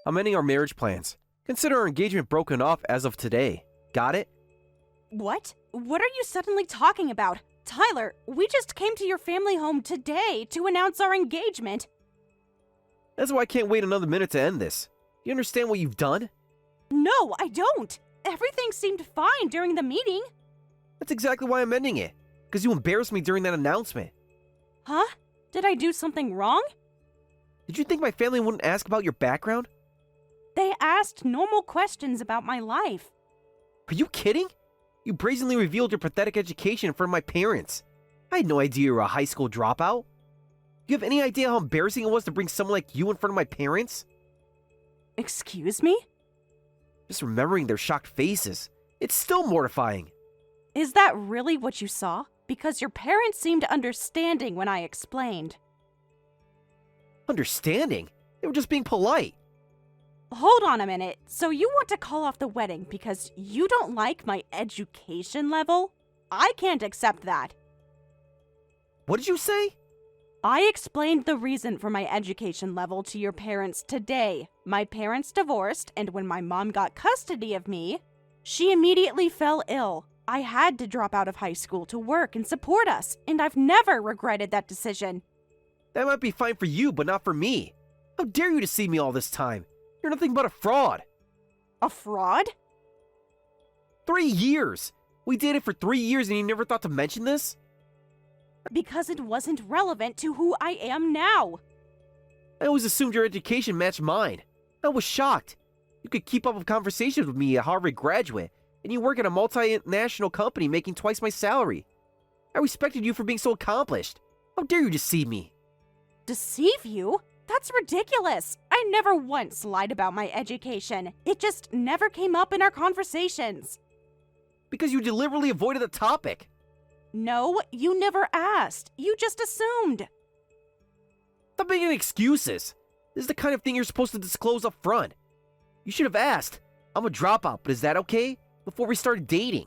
I'm ending our marriage plans. Consider our engagement broken off as of today. Got it? What? What are you suddenly talking about? Tyler, we just came to your family home today to announce our engagement. That's why I can't wait another minute to end this. You understand what you've done? No, I don't. Everything seemed fine during the meeting. That's exactly why I'm ending it. Because you embarrassed me during that announcement. Huh? Did I do something wrong? Did you think my family wouldn't ask about your background? They asked normal questions about my life. Are you kidding? You brazenly revealed your pathetic education in front of my parents. I had no idea you were a high school dropout. Do you have any idea how embarrassing it was to bring someone like you in front of my parents? Excuse me? Just remembering their shocked faces, it's still mortifying. Is that really what you saw? Because your parents seemed understanding when I explained. Understanding? They were just being polite. Hold on a minute. So you want to call off the wedding because you don't like my education level? I can't accept that. What did you say? I explained the reason for my education level to your parents today. My parents divorced, and when my mom got custody of me, she immediately fell ill. I had to drop out of high school to work and support us, and I've never regretted that decision. That might be fine for you, but not for me. How dare you deceive me all this time? You're nothing but a fraud. A fraud? 3 years! We dated for 3 years and you never thought to mention this? Because it wasn't relevant to who I am now. I always assumed your education matched mine. I was shocked. You could keep up with conversations with me, a Harvard graduate, and you work at a multinational company making twice my salary. I respected you for being so accomplished. How dare you deceive me? Deceive you? That's ridiculous. I never once lied about my education. It just never came up in our conversations. Because you deliberately avoided the topic. No, you never asked. You just assumed. Stop making excuses. This is the kind of thing you're supposed to disclose up front. You should have asked. I'm a dropout, but is that okay? Before we started dating.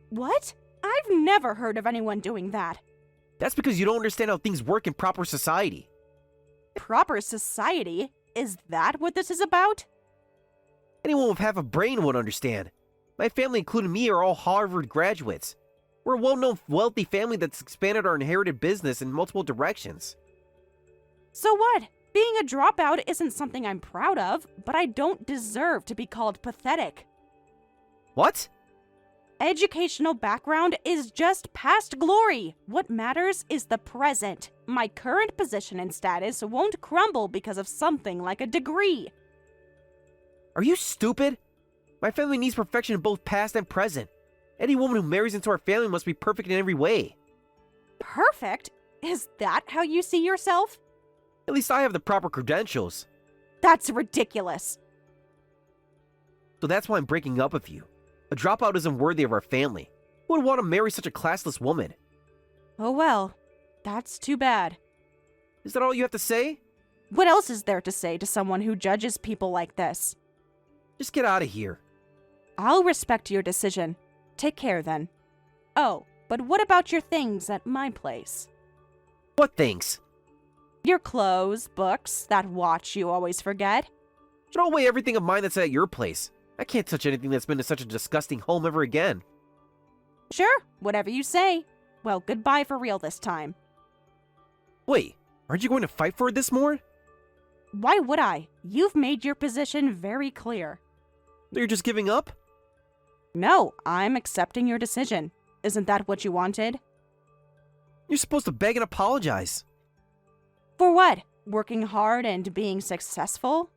What? I've never heard of anyone doing that. That's because you don't understand how things work in proper society. Proper society? Is that what this is about? Anyone with half a brain would understand. My family, including me, are all Harvard graduates. We're a well-known, wealthy family that's expanded our inherited business in multiple directions. So what? Being a dropout isn't something I'm proud of, but I don't deserve to be called pathetic. What? Educational background is just past glory. What matters is the present. My current position and status won't crumble because of something like a degree. Are you stupid? My family needs perfection in both past and present. Any woman who marries into our family must be perfect in every way. Perfect? Is that how you see yourself? At least I have the proper credentials. That's ridiculous. So that's why I'm breaking up with you. A dropout isn't worthy of our family. Who would want to marry such a classless woman? Oh well, that's too bad. Is that all you have to say? What else is there to say to someone who judges people like this? Just get out of here. I'll respect your decision. Take care then. Oh, but what about your things at my place? What things? Your clothes, books, that watch you always forget. Throw away everything of mine that's at your place. I can't touch anything that's been in such a disgusting home ever again. Sure, whatever you say. Well, goodbye for real this time. Wait, aren't you going to fight for it this more? Why would I? You've made your position very clear. So you're just giving up? No, I'm accepting your decision. Isn't that what you wanted? You're supposed to beg and apologize. For what? Working hard and being successful?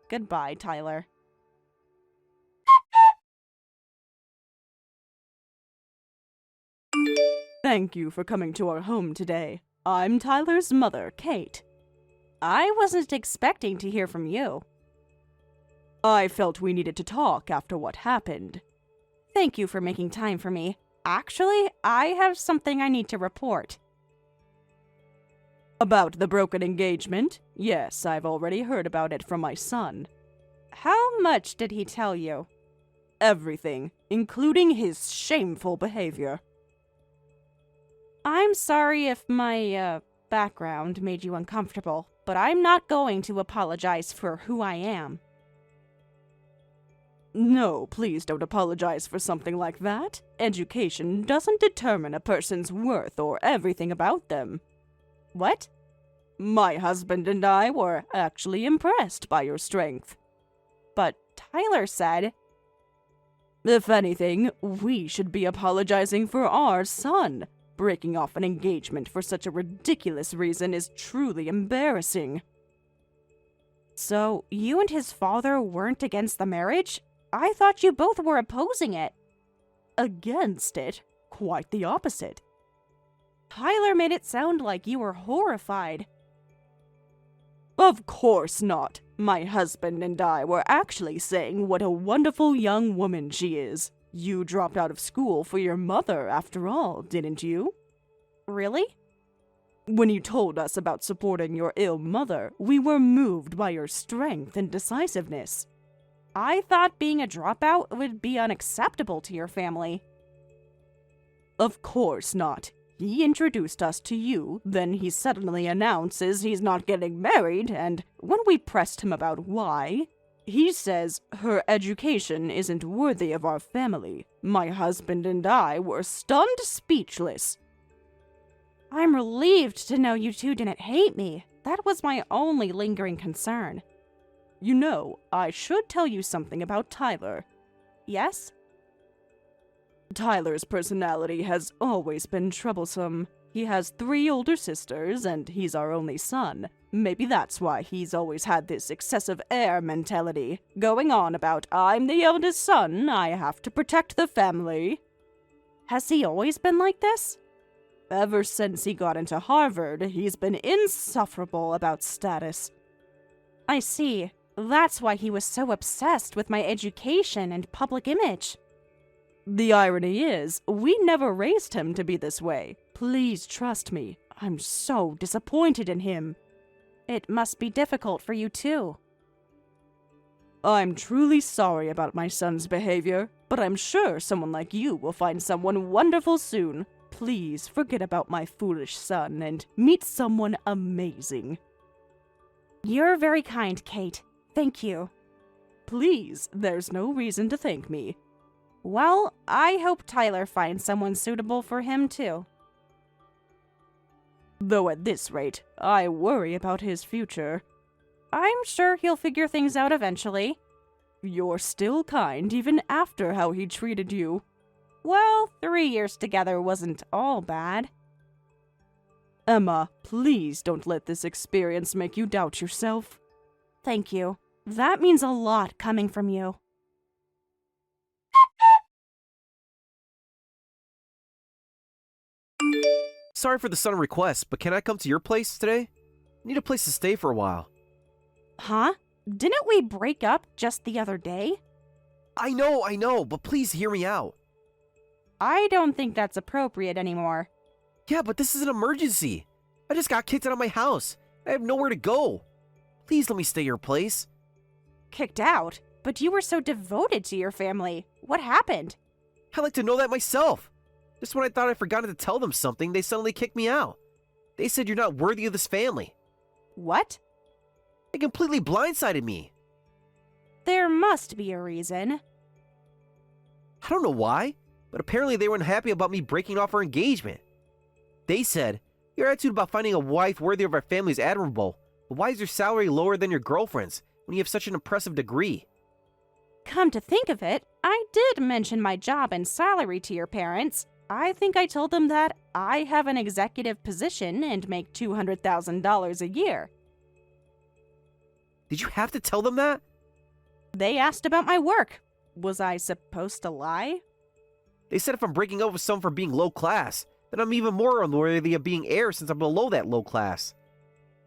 Goodbye, Tyler. Thank you for coming to our home today. I'm Tyler's mother, Kate. I wasn't expecting to hear from you. I felt we needed to talk after what happened. Thank you for making time for me. Actually, I have something I need to report. About the broken engagement? Yes, I've already heard about it from my son. How much did he tell you? Everything, including his shameful behavior. I'm sorry if my, background made you uncomfortable, but I'm not going to apologize for who I am. No, please don't apologize for something like that. Education doesn't determine a person's worth or everything about them. What? My husband and I were actually impressed by your strength. But Tyler said, if anything, we should be apologizing for our son. Breaking off an engagement for such a ridiculous reason is truly embarrassing. So, you and his father weren't against the marriage? I thought you both were opposing it. Against it? Quite the opposite. Tyler made it sound like you were horrified. Of course not. My husband and I were actually saying what a wonderful young woman she is. You dropped out of school for your mother, after all, didn't you? Really? When you told us about supporting your ill mother, we were moved by your strength and decisiveness. I thought being a dropout would be unacceptable to your family. Of course not. He introduced us to you, then he suddenly announces he's not getting married, and when we pressed him about why, he says her education isn't worthy of our family. My husband and I were stunned speechless. I'm relieved to know you two didn't hate me. That was my only lingering concern. You know, I should tell you something about Tyler. Yes? Tyler's personality has always been troublesome. He has 3 older sisters, and he's our only son. Maybe that's why he's always had this excessive heir mentality, going on about, I'm the eldest son, I have to protect the family. Has he always been like this? Ever since he got into Harvard, he's been insufferable about status. I see. That's why he was so obsessed with my education and public image. The irony is, we never raised him to be this way. Please trust me. I'm so disappointed in him. It must be difficult for you too. I'm truly sorry about my son's behavior, but I'm sure someone like you will find someone wonderful soon. Please forget about my foolish son and meet someone amazing. You're very kind, Kate. Thank you. Please, there's no reason to thank me. Well, I hope Tyler finds someone suitable for him too. Though at this rate, I worry about his future. I'm sure he'll figure things out eventually. You're still kind even after how he treated you. Well, 3 years together wasn't all bad. Emma, please don't let this experience make you doubt yourself. Thank you. That means a lot coming from you. Sorry for the sudden request, but can I come to your place today? I need a place to stay for a while. Huh? Didn't we break up just the other day? I know, but please hear me out. I don't think that's appropriate anymore. Yeah, but this is an emergency. I just got kicked out of my house. I have nowhere to go. Please let me stay at your place. Kicked out? But you were so devoted to your family. What happened? I'd like to know that myself. Just when I thought I'd forgotten to tell them something, they suddenly kicked me out. They said you're not worthy of this family. What? They completely blindsided me. There must be a reason. I don't know why, but apparently they weren't happy about me breaking off our engagement. They said, your attitude about finding a wife worthy of our family is admirable, but why is your salary lower than your girlfriend's when you have such an impressive degree? Come to think of it, I did mention my job and salary to your parents. I think I told them that I have an executive position and make $200,000 a year. Did you have to tell them that? They asked about my work. Was I supposed to lie? They said if I'm breaking up with someone for being low class, then I'm even more unworthy of being heir since I'm below that low class.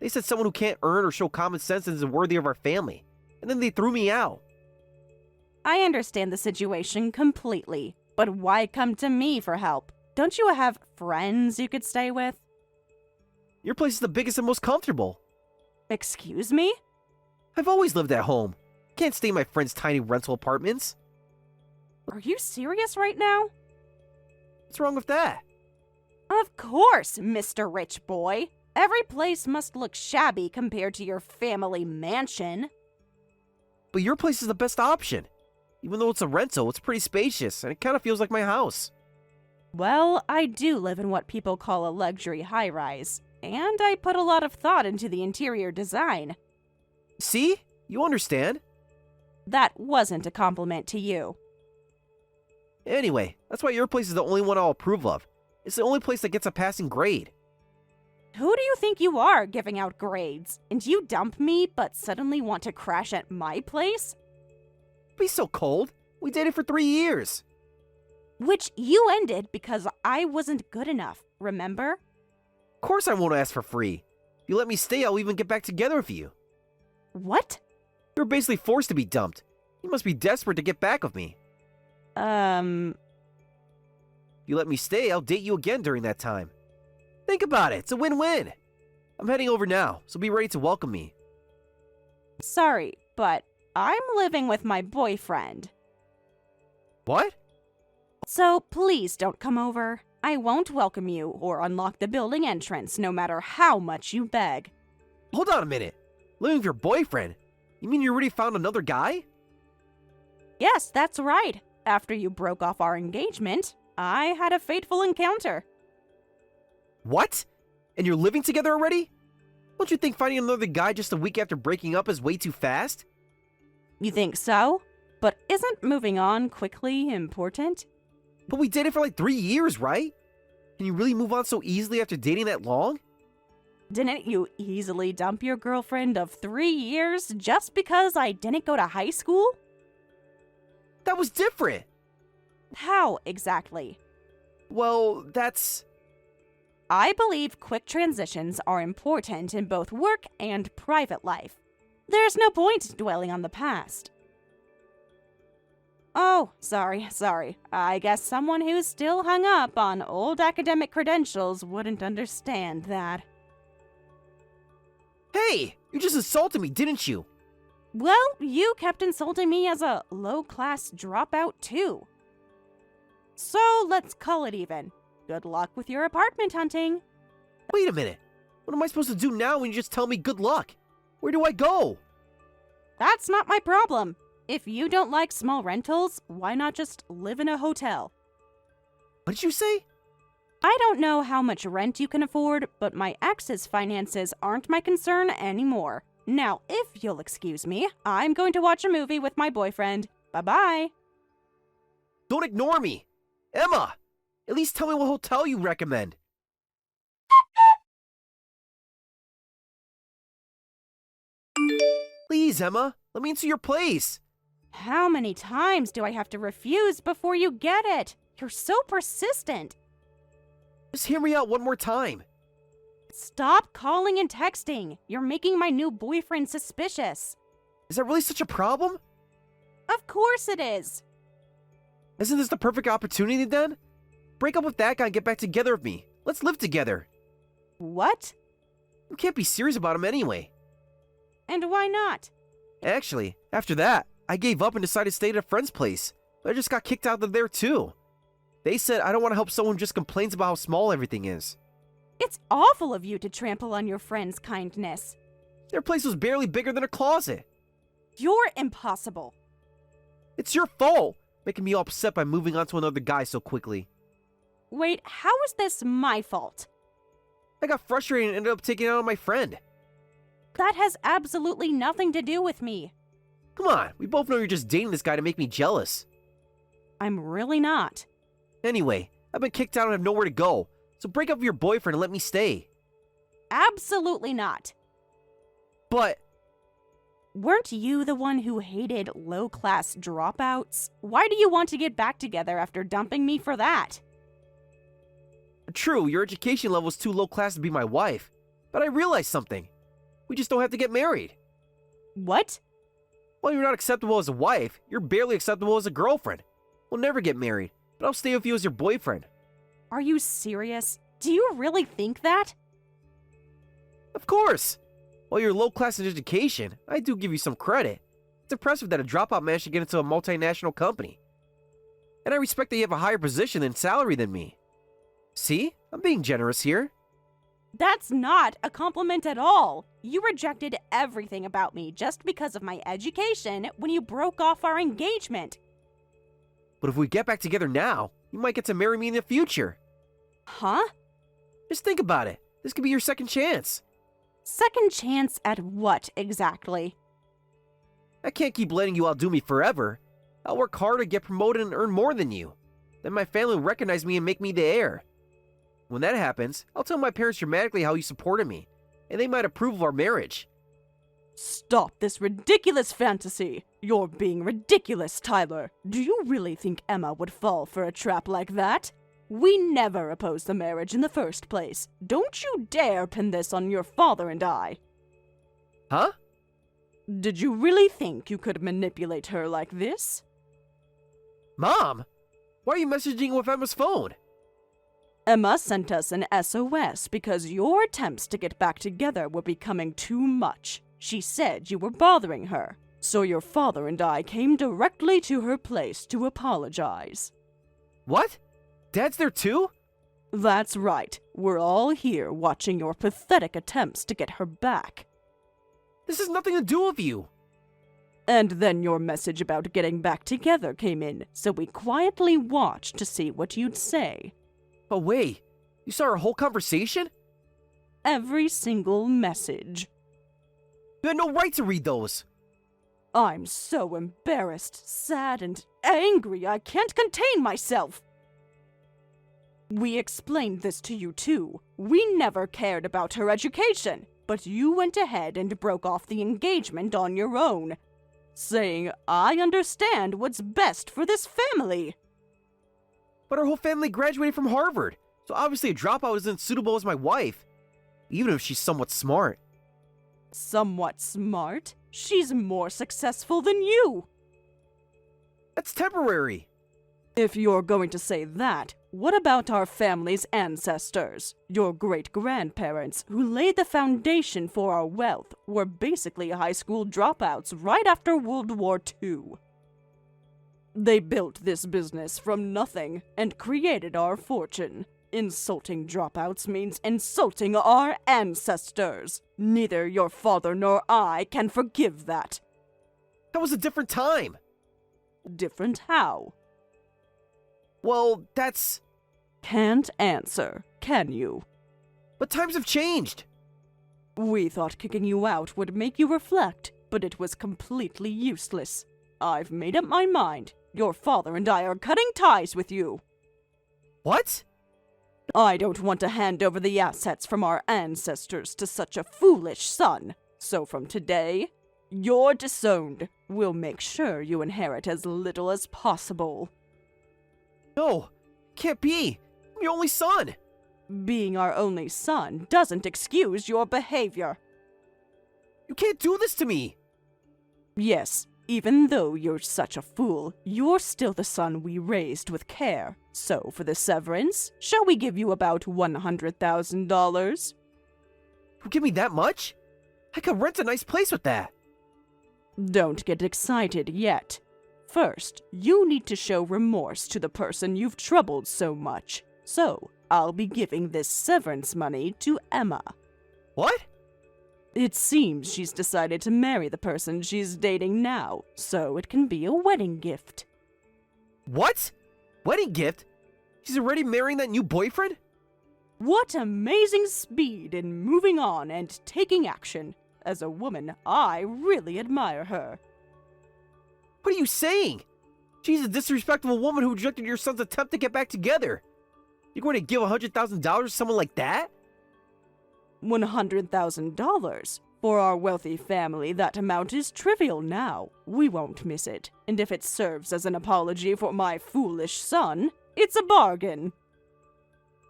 They said someone who can't earn or show common sense isn't worthy of our family, and then they threw me out. I understand the situation completely, but why come to me for help? Don't you have friends you could stay with? Your place is the biggest and most comfortable. Excuse me? I've always lived at home. Can't stay in my friends' tiny rental apartments. Are you serious right now? What's wrong with that? Of course, Mr. Rich Boy. every place must look shabby compared to your family mansion. But your place is the best option. Even though it's a rental, it's pretty spacious, and it kind of feels like my house. Well, I do live in what people call a luxury high-rise, and I put a lot of thought into the interior design. See? You understand. That wasn't a compliment to you. Anyway, that's why your place is the only one I'll approve of. It's the only place that gets a passing grade. Who do you think you are, giving out grades? And you dump me, but suddenly want to crash at my place? Be so cold. We dated for 3 years. Which you ended because I wasn't good enough, remember? Of course I won't ask for free. If you let me stay, I'll even get back together with you. What? You're basically forced to be dumped. You must be desperate to get back with me. If you let me stay, I'll date you again during that time. Think about it. It's a win-win. I'm heading over now, so be ready to welcome me. Sorry, but I'm living with my boyfriend. What? So please don't come over. I won't welcome you or unlock the building entrance no matter how much you beg. Hold on a minute. Living with your boyfriend? You mean you already found another guy? Yes, that's right. After you broke off our engagement, I had a fateful encounter. What? And you're living together already? Don't you think finding another guy just a week after breaking up is way too fast? You think so? But isn't moving on quickly important? But we dated for like 3 years, right? Can you really move on so easily after dating that long? Didn't you easily dump your girlfriend of 3 years just because I didn't go to high school? That was different. How exactly? Well, that's... I believe quick transitions are important in both work and private life. There's no point dwelling on the past. Oh, sorry. I guess someone who's still hung up on old academic credentials wouldn't understand that. Hey, you just insulted me, didn't you? Well, you kept insulting me as a low-class dropout, too. So let's call it even. Good luck with your apartment hunting. Wait a minute. What am I supposed to do now when you just tell me good luck? Where do I go? That's not my problem. If you don't like small rentals, why not just live in a hotel? What did you say? I don't know how much rent you can afford, but my ex's finances aren't my concern anymore. Now, if you'll excuse me, I'm going to watch a movie with my boyfriend. Bye-bye. Don't ignore me. Emma, at least tell me what hotel you recommend. Please, Emma, let me into your place. How many times do I have to refuse before you get it? You're so persistent. Just hear me out one more time. Stop calling and texting. You're making my new boyfriend suspicious. Is that really such a problem? Of course it is. Isn't this the perfect opportunity then? Break up with that guy and get back together with me. Let's live together. What? You can't be serious about him anyway. And why not? Actually, after that, I gave up and decided to stay at a friend's place. But I just got kicked out of there too. They said I don't want to help someone who just complains about how small everything is. It's awful of you to trample on your friend's kindness. Their place was barely bigger than a closet. You're impossible. It's your fault, making me all upset by moving on to another guy so quickly. Wait, how is this my fault? I got frustrated and ended up taking it out on my friend. That has absolutely nothing to do with me. Come on, we both know you're just dating this guy to make me jealous. I'm really not. Anyway, I've been kicked out and have nowhere to go, so break up with your boyfriend and let me stay. Absolutely not. But... Weren't you the one who hated low-class dropouts? Why do you want to get back together after dumping me for that? True, your education level is too low class to be my wife. But I realized something. We just don't have to get married. What? While you're not acceptable as a wife, you're barely acceptable as a girlfriend. We'll never get married, but I'll stay with you as your boyfriend. Are you serious? Do you really think that? Of course! While you're low class in education, I do give you some credit. It's impressive that a dropout man should get into a multinational company. And I respect that you have a higher position and salary than me. See? I'm being generous here. That's not a compliment at all. You rejected everything about me just because of my education when you broke off our engagement. But if we get back together now, you might get to marry me in the future. Huh? Just think about it. This could be your second chance. Second chance at what exactly? I can't keep letting you outdo me forever. I'll work hard to get promoted and earn more than you. Then my family will recognize me and make me the heir. When that happens, I'll tell my parents dramatically how you supported me, and they might approve of our marriage. Stop this ridiculous fantasy. You're being ridiculous, Tyler. Do you really think Emma would fall for a trap like that? We never opposed the marriage in the first place. Don't you dare pin this on your father and I. Huh? Did you really think you could manipulate her like this? Mom! Why are you messaging with Emma's phone? Emma sent us an SOS because your attempts to get back together were becoming too much. She said you were bothering her, so your father and I came directly to her place to apologize. What? Dad's there too? That's right. We're all here watching your pathetic attempts to get her back. This has nothing to do with you. And then your message about getting back together came in, so we quietly watched to see what you'd say. But wait, you saw our whole conversation? Every single message. You had no right to read those. I'm so embarrassed, sad, and angry I can't contain myself. We explained this to you too. We never cared about her education, but you went ahead and broke off the engagement on your own, saying, I understand what's best for this family. But our whole family graduated from Harvard, so obviously a dropout isn't suitable as my wife, even if she's somewhat smart. Somewhat smart? She's more successful than you. That's temporary. If you're going to say that, what about our family's ancestors? Your great-grandparents, who laid the foundation for our wealth, were basically high school dropouts right after World War II. They built this business from nothing and created our fortune. Insulting dropouts means insulting our ancestors. Neither your father nor I can forgive that. That was a different time. Different how? Well, that's... Can't answer, can you? But times have changed. We thought kicking you out would make you reflect, but it was completely useless. I've made up my mind. Your father and I are cutting ties with you. What? I don't want to hand over the assets from our ancestors to such a foolish son. So from today, you're disowned. We'll make sure you inherit as little as possible. No, can't be. I'm your only son. Being our only son doesn't excuse your behavior. You can't do this to me. Yes, even though you're such a fool, you're still the son we raised with care. So for the severance, shall we give you about $100,000? You give me that much? I could rent a nice place with that. Don't get excited yet. First, you need to show remorse to the person you've troubled so much. So, I'll be giving this severance money to Emma. What? It seems she's decided to marry the person she's dating now, so it can be a wedding gift. What? Wedding gift? She's already marrying that new boyfriend? What amazing speed in moving on and taking action. As a woman, I really admire her. What are you saying? She's a disrespectful woman who rejected your son's attempt to get back together. You're going to give $100,000 to someone like that? $100,000? For our wealthy family, that amount is trivial now. We won't miss it. And if it serves as an apology for my foolish son, it's a bargain.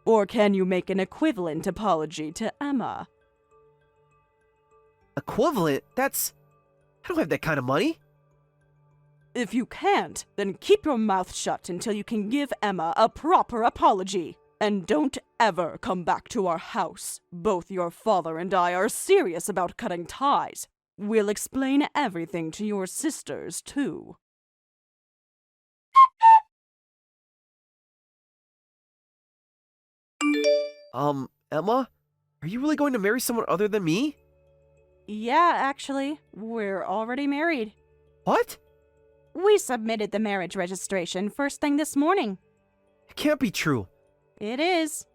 Or can you make an equivalent apology to Emma? Equivalent? That's... I don't have that kind of money. If you can't, then keep your mouth shut until you can give Emma a proper apology. And don't ever come back to our house. Both your father and I are serious about cutting ties. We'll explain everything to your sisters, too. Emma? Are you really going to marry someone other than me? Yeah, actually, we're already married. What? We submitted the marriage registration first thing this morning. It can't be true. It is.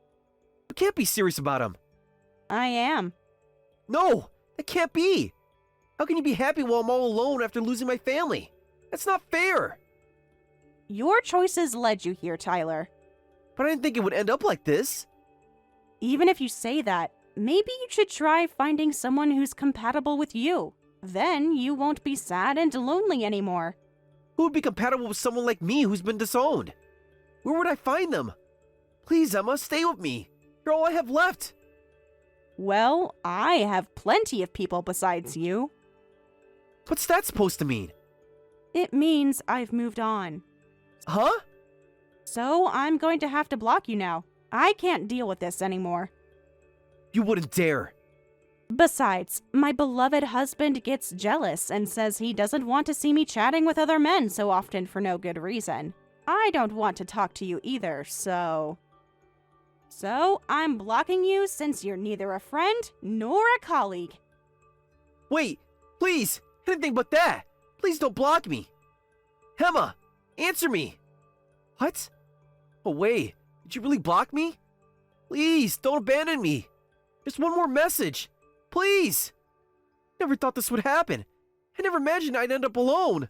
You can't be serious about him. I am. No, that can't be. How can you be happy while I'm all alone after losing my family? That's not fair. Your choices led you here, Tyler. But I didn't think it would end up like this. Even if you say that, maybe you should try finding someone who's compatible with you. Then you won't be sad and lonely anymore. Who would be compatible with someone like me who's been disowned? Where would I find them? Please, Emma, stay with me. You're all I have left. Well, I have plenty of people besides you. What's that supposed to mean? It means I've moved on. Huh? So I'm going to have to block you now. I can't deal with this anymore. You wouldn't dare. Besides, my beloved husband gets jealous and says he doesn't want to see me chatting with other men so often for no good reason. I don't want to talk to you either, so I'm blocking you since you're neither a friend nor a colleague. Wait, please, anything but that. Please don't block me. Emma, answer me. What? Oh, wait, did you really block me? Please, don't abandon me. Just one more message. Please. Never thought this would happen. I never imagined I'd end up alone.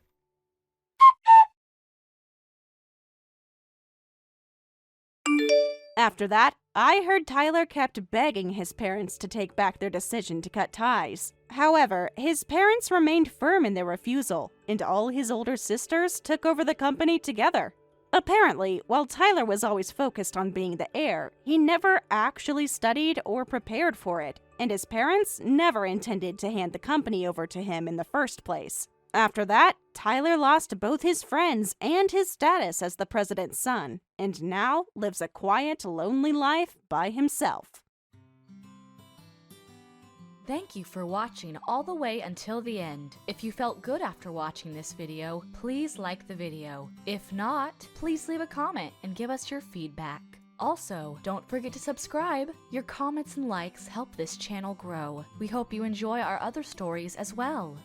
After that, I heard Tyler kept begging his parents to take back their decision to cut ties. However, his parents remained firm in their refusal, and all his older sisters took over the company together. Apparently, while Tyler was always focused on being the heir, he never actually studied or prepared for it, and his parents never intended to hand the company over to him in the first place. After that, Tyler lost both his friends and his status as the president's son, and now lives a quiet, lonely life by himself. Thank you for watching all the way until the end. If you felt good after watching this video, please like the video. If not, please leave a comment and give us your feedback. Also, don't forget to subscribe. Your comments and likes help this channel grow. We hope you enjoy our other stories as well.